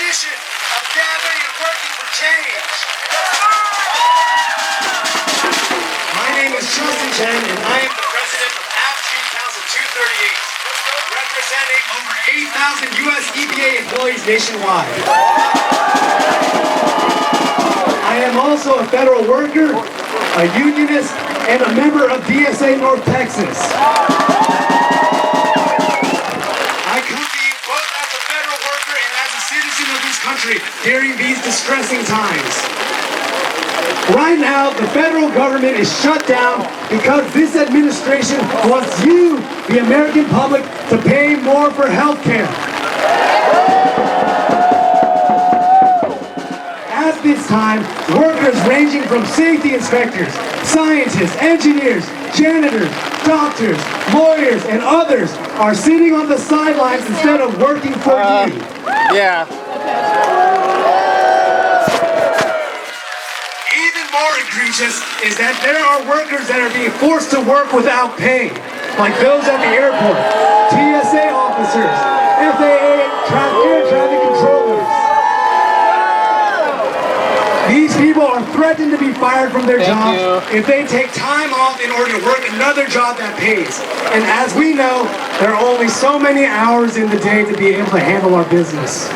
tradition of gathering and working for change. My name is Justin Chen, and I am the president of AFG Council 238, representing over 8,000 U.S. EPA employees nationwide. I am also a federal worker, a unionist, and a member of DSA North Texas. I come to you both as a federal worker and as a citizen of this country during these distressing times. Right now, the federal government is shut down because this administration wants you, the American public, to pay more for health care. At this time, workers ranging from safety inspectors, scientists, engineers, janitors, doctors, lawyers, and others are sitting on the sidelines instead of working for you. Yeah. Even more egregious is that there are workers that are being forced to work without pay, like those at the airport, TSA officers, FAA air traffic controllers. These people are threatened to be fired from their jobs if they take time off in order to work another job that pays. And as we know, there are only so many hours in the day to be able to handle our business.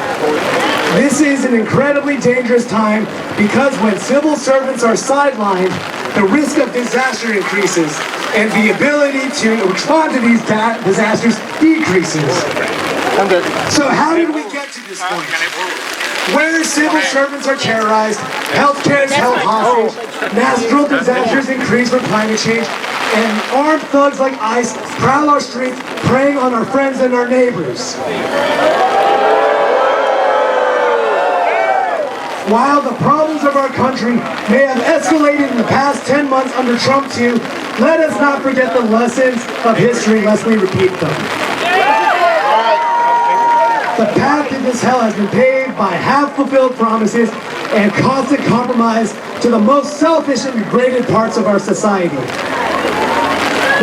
This is an incredibly dangerous time because when civil servants are sidelined, the risk of disaster increases and the ability to respond to these disasters decreases. I'm good. So how did we get to this point? Where civil servants are terrorized, healthcare is held hostage, natural disasters increase from climate change, and armed thugs like ICE prowl our streets, preying on our friends and our neighbors. While the problems of our country may have escalated in the past 10 months under Trump too, let us not forget the lessons of history lest we repeat them. The path to this hell has been paved by half-fulfilled promises and constant compromise to the most selfish and degraded parts of our society.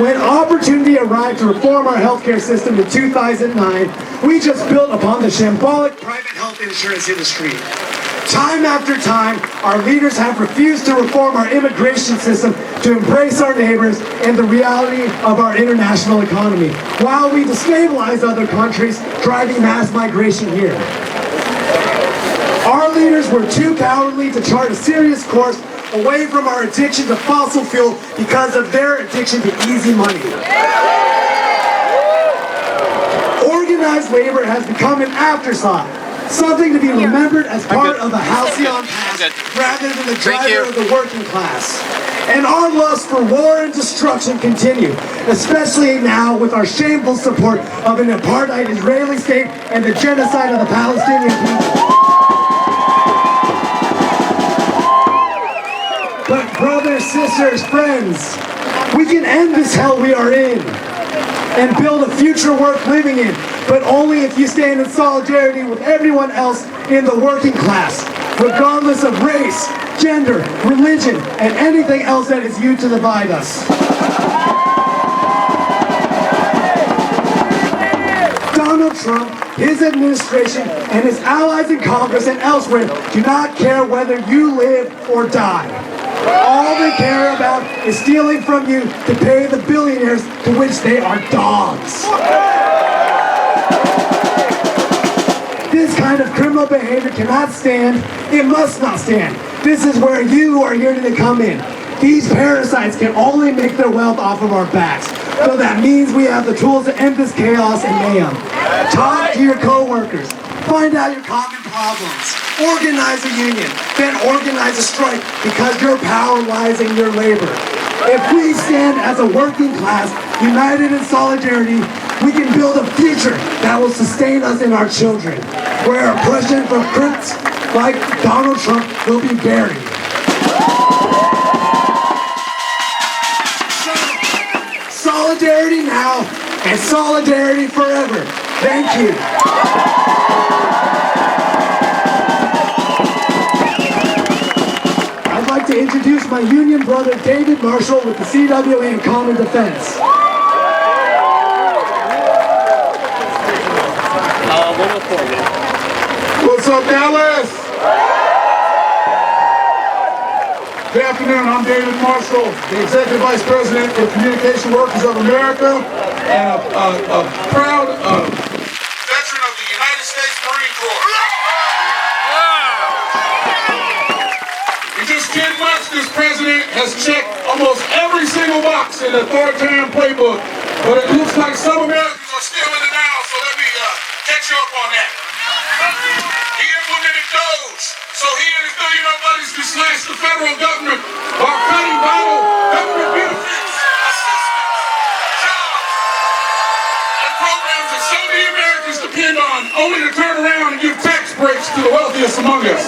When opportunity arrived to reform our healthcare system in 2009, we just built upon the shambolic private health insurance industry. Time after time, our leaders have refused to reform our immigration system to embrace our neighbors and the reality of our international economy, while we destabilize other countries, driving mass migration here. Our leaders were too cowardly to chart a serious course away from our addiction to fossil fuel because of their addiction to easy money. Organized labor has become an afterthought, something to be remembered as part of the halcyon past rather than the driver of the working class. And our lust for war and destruction continue, especially now with our shameful support of an apartheid Israeli state and the genocide of the Palestinian people. But brothers, sisters, friends, we can end this hell we are in and build a future worth living in, but only if you stand in solidarity with everyone else in the working class, regardless of race, gender, religion, and anything else that is used to divide us. Donald Trump, his administration, and his allies in Congress and elsewhere do not care whether you live or die. All they care about is stealing from you to pay the billionaires to which they are dogs. This kind of criminal behavior cannot stand. It must not stand. This is where you are here to come in. These parasites can only make their wealth off of our backs. So that means we have the tools to end this chaos and mayhem. Talk to your co-workers. Find out your common problems. Organize a union. Then organize a strike because your power lies in your labor. If we stand as a working class, united in solidarity, we can build a future that will sustain us and our children, where oppression from crooks like Donald Trump will be buried. Solidarity now and solidarity forever. Thank you. I'd like to introduce my union brother David Marshall with the CWA and Common Defense. One more for you. What's up, Dallas? Good afternoon, I'm David Marshall, the Executive Vice President for Communication Workers of America, and a proud veteran of the United States Marine Corps. In just 10 months, this president has checked almost every single box in the authoritarian playbook, but it looks like some Americans are still in denial, so let me catch you up on that. He implemented DOGE, so he and his billionaire buddies can slash the federal government while cutting vital government benefits, assistance, jobs, and programs that so many Americans depend on, only to turn around and give tax breaks to the wealthiest among us.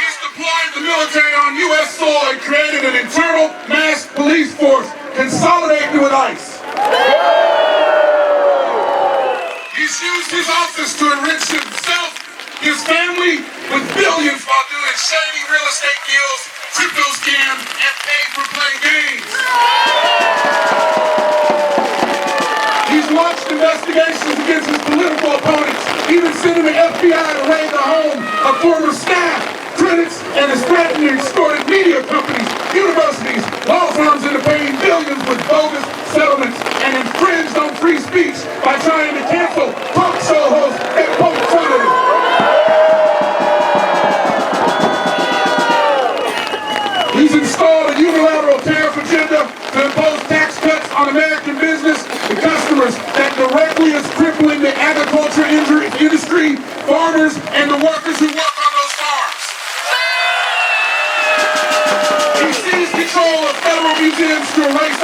He's deployed the military on U.S. soil and created an internal mass police force, consolidating with ICE. He's used his office to enrich himself, his family, with billions while doing shady real estate deals, crypto scams, and pay-for-play games. He's launched investigations against his political opponents, even sending the FBI to raid the home of former staff, critics, and has threatened and extorted media companies, universities, law firms into paying billions with bogus settlements, and infringed on free speech by trying to cancel talk show hosts that poke fun of him. He's installed a unilateral tariff agenda to impose tax cuts on American business and customers that directly is crippling the agriculture industry, farmers, and the workers who work on those farms. He seized control of federal museums to erase